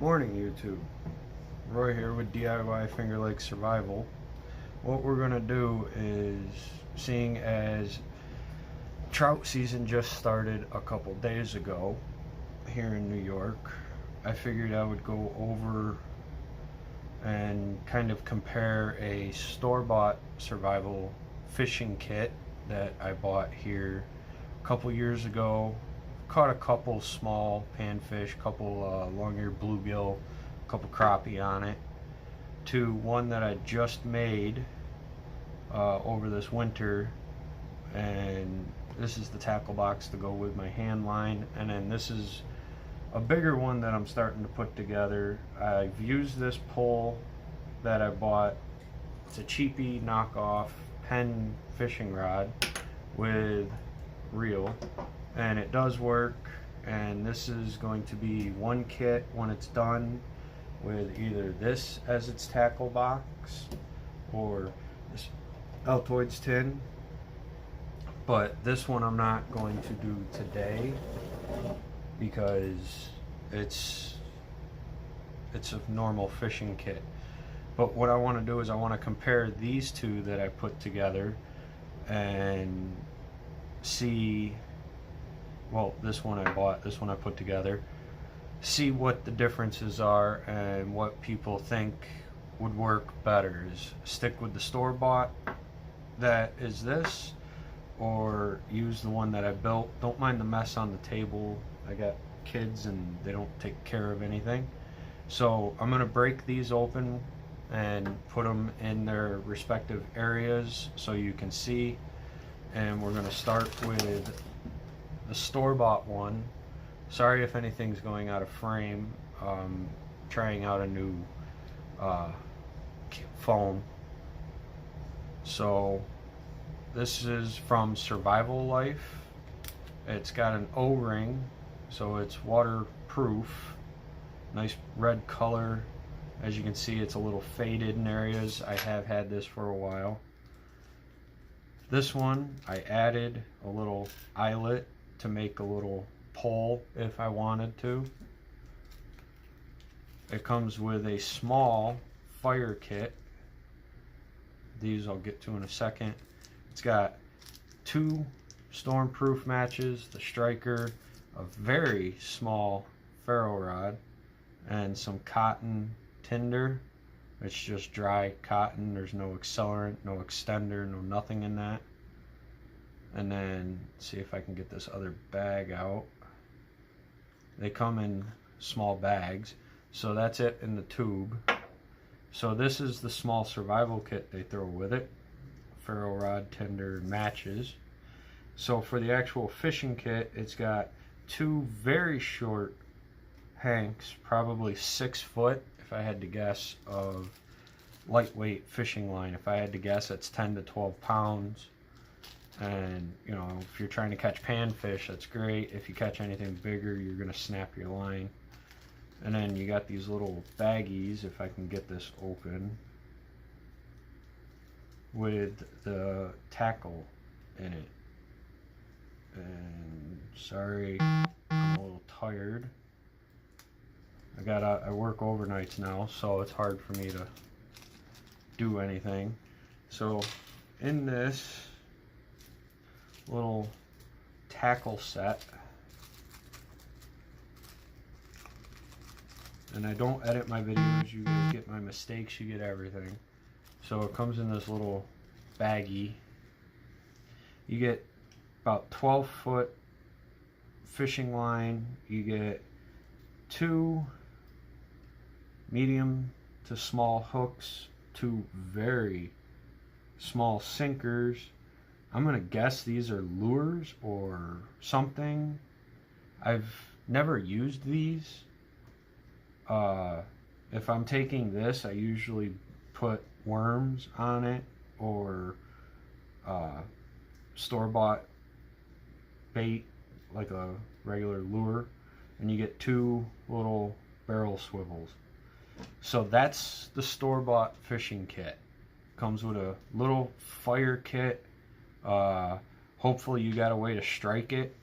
Morning YouTube, Roy here with DIY Finger Lake Survival. What we're going to do is, seeing as trout season just started a couple days ago here in New York, I figured I would go over and kind of compare a store-bought survival fishing kit that I bought here a couple years ago. Caught a couple small panfish, couple long-eared bluegill, couple crappie on it, to one that I just made over this winter. And this is the tackle box to go with my hand line, and then this is a bigger one that I'm starting to put together. I've used this pole that I bought. It's a cheapy knockoff Penn fishing rod with reel, and it does work. And this is going to be one kit when it's done, with either this as its tackle box or this Altoids tin. But this one I'm not going to do today because it's a normal fishing kit. But what I want to do is I want to compare these two that I put together and see, well, this one I bought, this one I put together, see what the differences are and what people think would work better. Is stick with the store-bought that is this, or use the one that I built. Don't mind the mess on the table. I got kids and they don't take care of anything. So I'm going to break these open and put them in their respective areas so you can see. And we're going to start with the store-bought one. Sorry if anything's going out of frame. Trying out a new phone. So this is from Survival Life. It's got an O-ring, so it's waterproof. Nice red color. As you can see, it's a little faded in areas. I have had this for a while. This one, I added a little eyelet to make a little pole if I wanted to. It comes with a small fire kit. These I'll get to in a second. It's got 2 stormproof matches, the striker, a very small ferro rod, and some cotton tinder. It's just dry cotton. There's no accelerant, no extender, no nothing in that. And then see if I can get this other bag out. They come in small bags, so that's it in the tube. So this is the small survival kit they throw with it. Ferro rod, tinder, matches. So for the actual fishing kit, it's got 2 very short hanks, probably 6 foot if I had to guess, of lightweight fishing line. If I had to guess, it's 10 to 12 pounds. And you know, if you're trying to catch panfish, that's great. If you catch anything bigger, you're gonna snap your line. And then you got these little baggies, if I can get this open, with the tackle in it. And sorry, I'm a little tired. I work overnights now, so it's hard for me to do anything. So in this little tackle set, and I don't edit my videos, you guys get my mistakes, you get everything. So it comes in this little baggie. You get about 12-foot fishing line. You get 2 medium to small hooks, 2 very small sinkers. I'm gonna guess these are lures or something. I've never used these. If I'm taking this, I usually put worms on it, or store-bought bait like a regular lure, and you get 2 little barrel swivels. So that's the store-bought fishing kit. Comes with a little fire kit. Hopefully you got a way to strike it,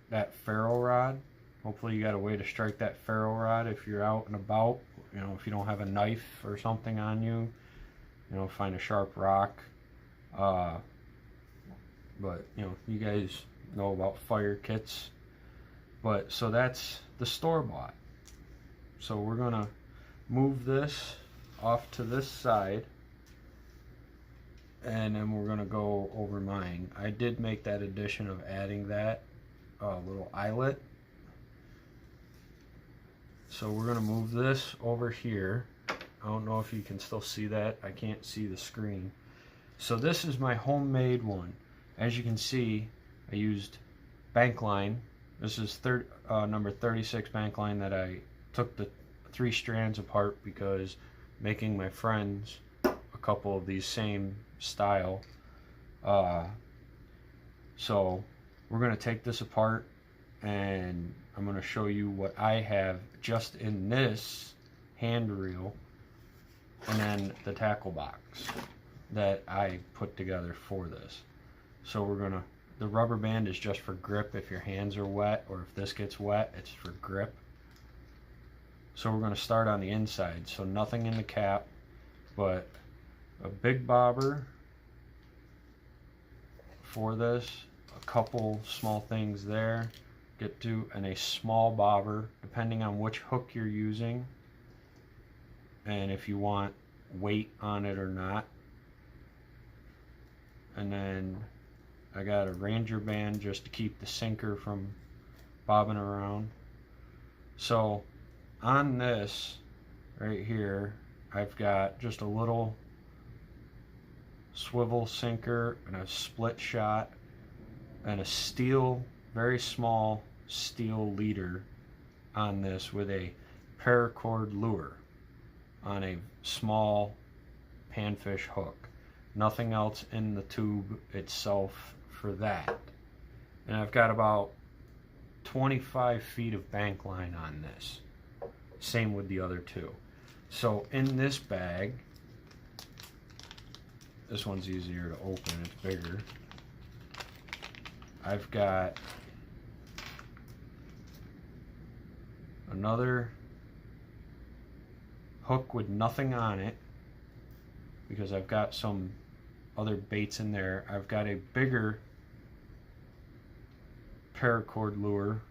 that ferro rod. Hopefully you got a way to strike that ferro rod if you're out and about. You know, if you don't have a knife or something on you, you know, find a sharp rock. But you know, you guys know about fire kits. But so that's the store-bought. So we're gonna move this off to this side, and then we're gonna go over mine. I did make that addition of adding that little eyelet. So we're gonna move this over here. I don't know if you can still see that. I can't see the screen. So this is my homemade one. As you can see, I used bank line. This is number 36 bank line that I took the 3 strands apart because making my friends a couple of these same style. So we're going to take this apart and I'm going to show you what I have just in this hand reel and then the tackle box that I put together for this. So we're going to, the rubber band is just for grip if your hands are wet, or if this gets wet, it's for grip. So we're going to start on the inside, so nothing in the cap, but a big bobber for this, a couple small things there, get to, and a small bobber, depending on which hook you're using, and if you want weight on it or not. And then I got a Ranger band just to keep the sinker from bobbing around. So on this right here, I've got just a little swivel sinker and a split shot and a steel, very small steel leader on this with a paracord lure on a small panfish hook. Nothing else in the tube itself for that. And I've got about 25 feet of bank line on this. Same with the other two. So in this bag, this one's easier to open, it's bigger. I've got another hook with nothing on it because I've got some other baits in there. I've got a bigger paracord lure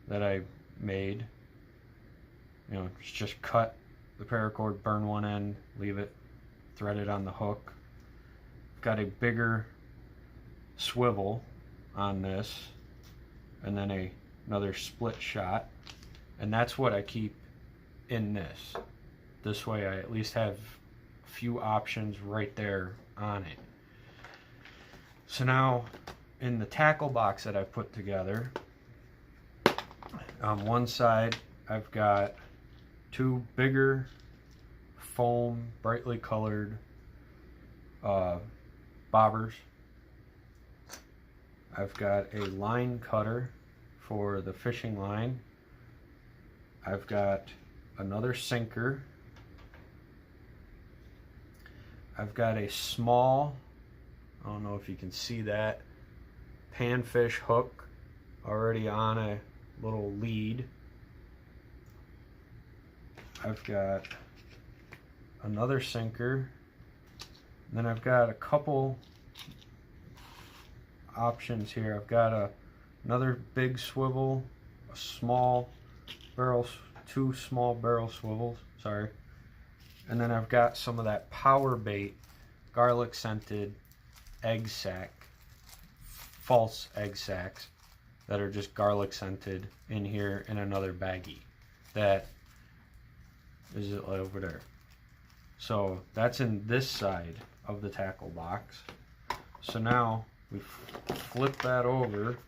that I made. You know, just cut the paracord, burn one end, leave it threaded on the hook. I've got a bigger swivel on this, and then another split shot, and that's what I keep in this. This way I at least have a few options right there on it. So now in the tackle box that I put together, on one side I've got 2 bigger foam brightly colored bobbers. I've got a line cutter for the fishing line. I've got another sinker. I've got a small, I don't know if you can see that, panfish hook already on a little lead. I've got another sinker. And then I've got a couple options here. I've got another big swivel, a small barrel, 2 small barrel swivels, sorry. And then I've got some of that power bait, garlic scented egg sack, false egg sacks that are just garlic scented in here in another baggie. That is it over there. So that's in this side of the tackle box. So now we flip that over,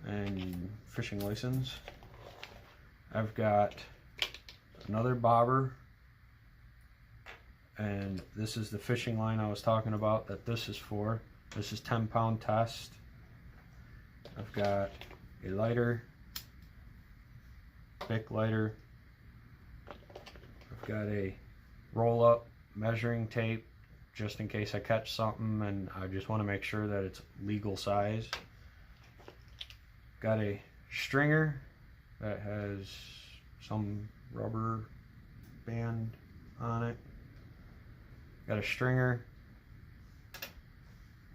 and fishing license. I've got another bobber, and this is the fishing line I was talking about that this is for. This is 10-pound test. I've got a lighter, Bic lighter. I've got a roll-up measuring tape just in case I catch something and I just want to make sure that it's legal size. Got a stringer that has some rubber band on it. Got a stringer,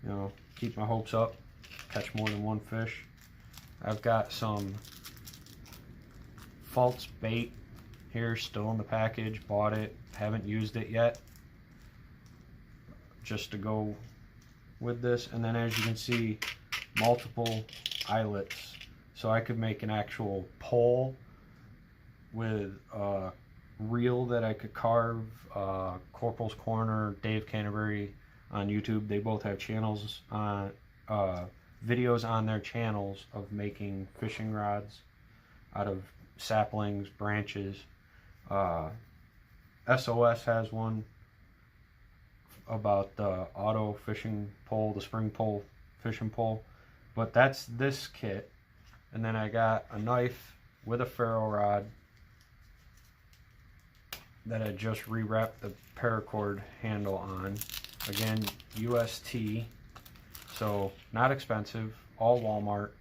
you know, keep my hopes up, catch more than one fish. I've got some false bait here still in the package, bought it, haven't used it yet, just to go with this. And then as you can see, multiple eyelets, so I could make an actual pole with a reel that I could carve. Corporal's Corner, Dave Canterbury on YouTube, they both have channels on videos on their channels of making fishing rods out of saplings, branches. SOS has one about the auto fishing pole, the spring pole fishing pole. But that's this kit. And then I got a knife with a ferro rod that I just rewrapped the paracord handle on. Again, UST, so not expensive, all Walmart.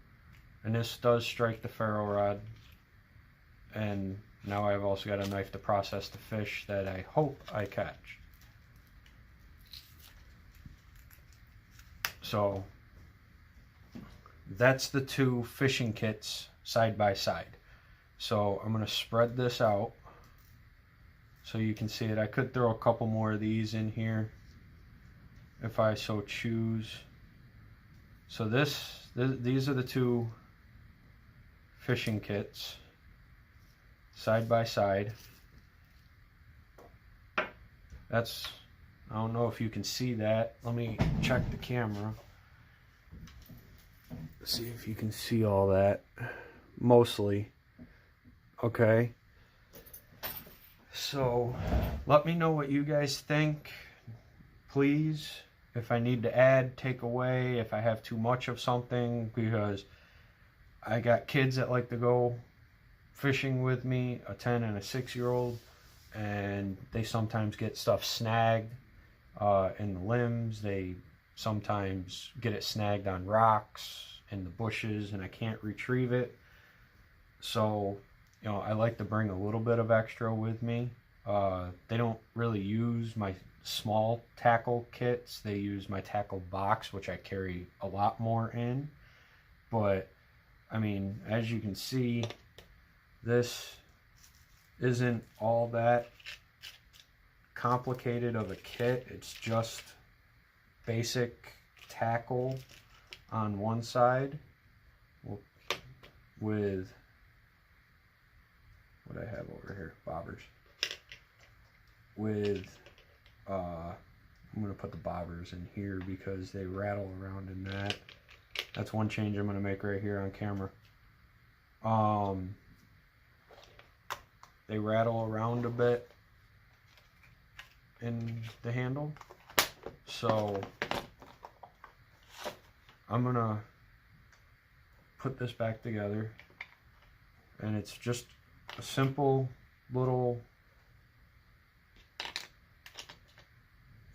And this does strike the ferro rod. And now I've also got a knife to process the fish that I hope I catch. So that's the two fishing kits side by side. So I'm going to spread this out so you can see it. I could throw a couple more of these in here if I so choose. So these are the two fishing kits side by side. That's, I don't know if you can see that. Let me check the camera. See if you can see all that. Mostly. Okay. So let me know what you guys think, please. If I need to add, take away, if I have too much of something, because I got kids that like to go fishing with me, a 10 and a 6-year-old, and they sometimes get stuff snagged in the limbs. They sometimes get it snagged on rocks in the bushes, and I can't retrieve it. So, you know, I like to bring a little bit of extra with me. They don't really use my small tackle kits. They use my tackle box, which I carry a lot more in. But, I mean, as you can see, this isn't all that complicated of a kit. It's just basic tackle on one side with what I have over here, bobbers. With I'm going to put the bobbers in here because they rattle around in that. That's one change I'm going to make right here on camera. They rattle around a bit in the handle. So I'm going to put this back together. And it's just a simple little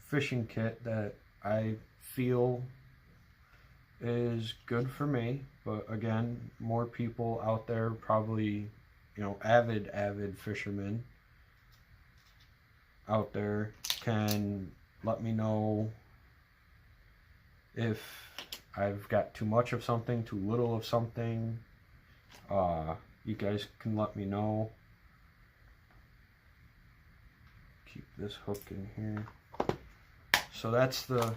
fishing kit that I feel is good for me. But again, more people out there, probably, you know, avid fishermen out there, can let me know if I've got too much of something, too little of something. You guys can let me know. Keep this hook in here. So that's the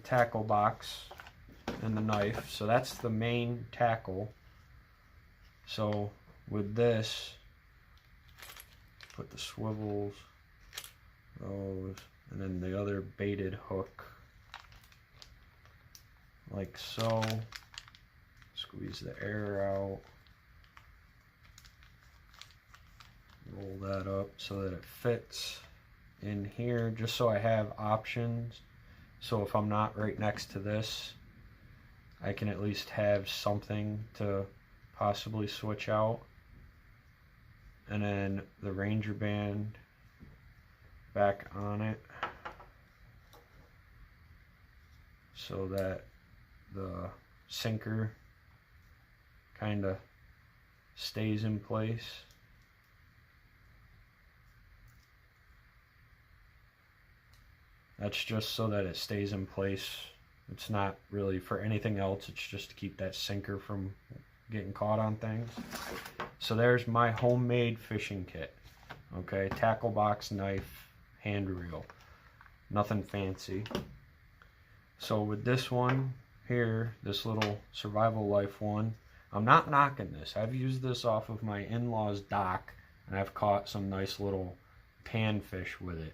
tackle box and the knife. So that's the main tackle. So with this, put the swivels, those, and then the other baited hook, like so. Squeeze the air out. Roll that up so that it fits in here, just so I have options. So if I'm not right next to this, I can at least have something to possibly switch out. And then the Ranger band back on it so that the sinker kind of stays in place. That's just so that it stays in place. It's not really for anything else. It's just to keep that sinker from getting caught on things. So there's my homemade fishing kit. Okay, tackle box, knife, hand reel. Nothing fancy. So with this one here, this little Survival Life one, I'm not knocking this. I've used this off of my in-laws' dock, and I've caught some nice little panfish with it.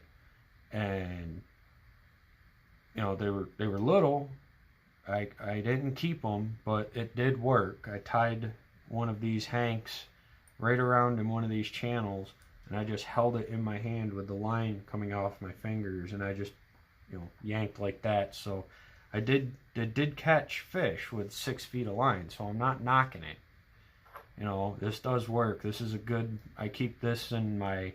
And you know, they were little. I didn't keep them, but it did work. I tied one of these hanks right around in one of these channels, and I just held it in my hand with the line coming off my fingers, and I just, you know, yanked like that. So I did catch fish with 6 feet of line, so I'm not knocking it. You know, this does work. This is a good, I keep this in my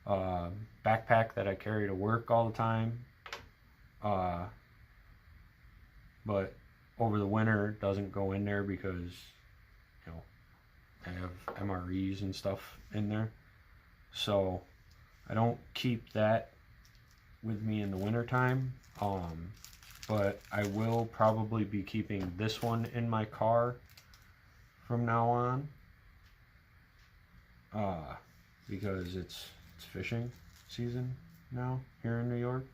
backpack that I carry to work all the time. But over the winter it doesn't go in there because, you know, I have MREs and stuff in there. So I don't keep that with me in the winter time. But I will probably be keeping this one in my car from now on. Because it's fishing season now here in New York.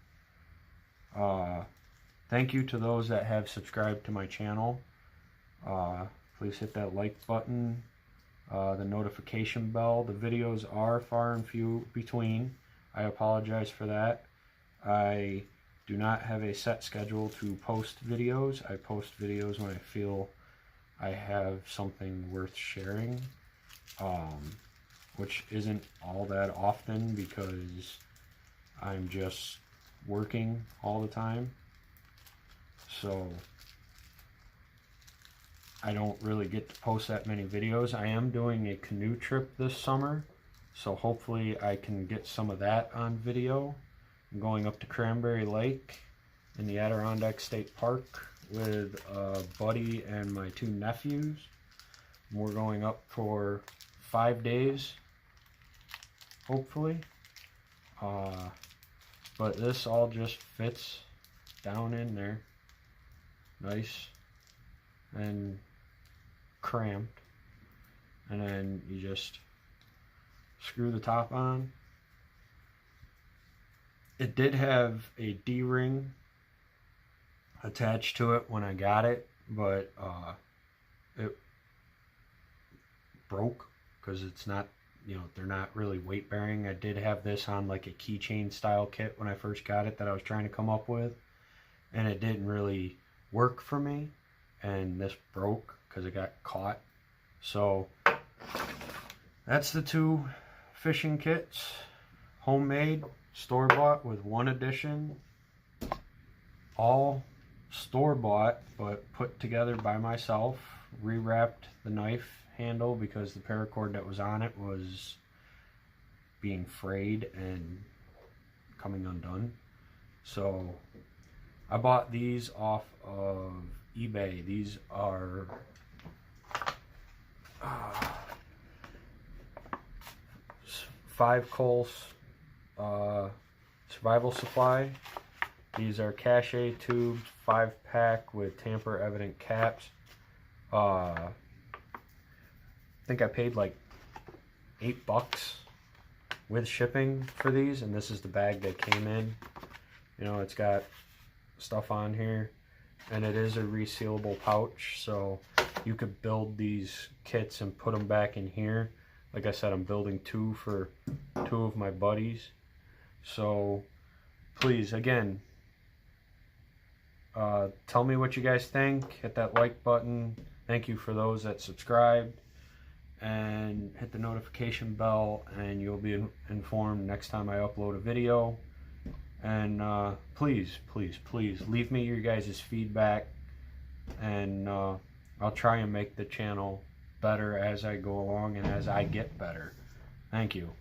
Thank you to those that have subscribed to my channel. Please hit that like button, the notification bell. The videos are far and few between. I apologize for that. I do not have a set schedule to post videos. I post videos when I feel I have something worth sharing, which isn't all that often because I'm just working all the time. So I don't really get to post that many videos. I am doing a canoe trip this summer, so hopefully I can get some of that on video. I'm going up to Cranberry Lake in the Adirondack State Park with a buddy and my 2 nephews. We're going up for 5 days, hopefully. But this all just fits down in there. Nice and cramped. And then you just screw the top on. It did have a D-ring attached to it when I got it, but it broke because it's not, you know, they're not really weight bearing. I did have this on like a keychain style kit when I first got it that I was trying to come up with, and it didn't really work for me, and this broke because it got caught. So that's the 2 fishing kits, homemade, store-bought with 1 addition, all store-bought but put together by myself. Rewrapped the knife handle because the paracord that was on it was being frayed and coming undone. So I bought these off of eBay. These are 5 Coals Survival Supply. These are Cache tubes, 5-pack with tamper evident caps. I think I paid like $8 with shipping for these, and this is the bag they came in. You know, it's got stuff on here, and it is a resealable pouch, so you could build these kits and put them back in here. Like I said, I'm building 2 for 2 of my buddies. So please, again, tell me what you guys think. Hit that like button. Thank you for those that subscribed, and hit the notification bell, and you'll be informed next time I upload a video. And please, please, please leave me your guys' feedback, and I'll try and make the channel better as I go along and as I get better. Thank you.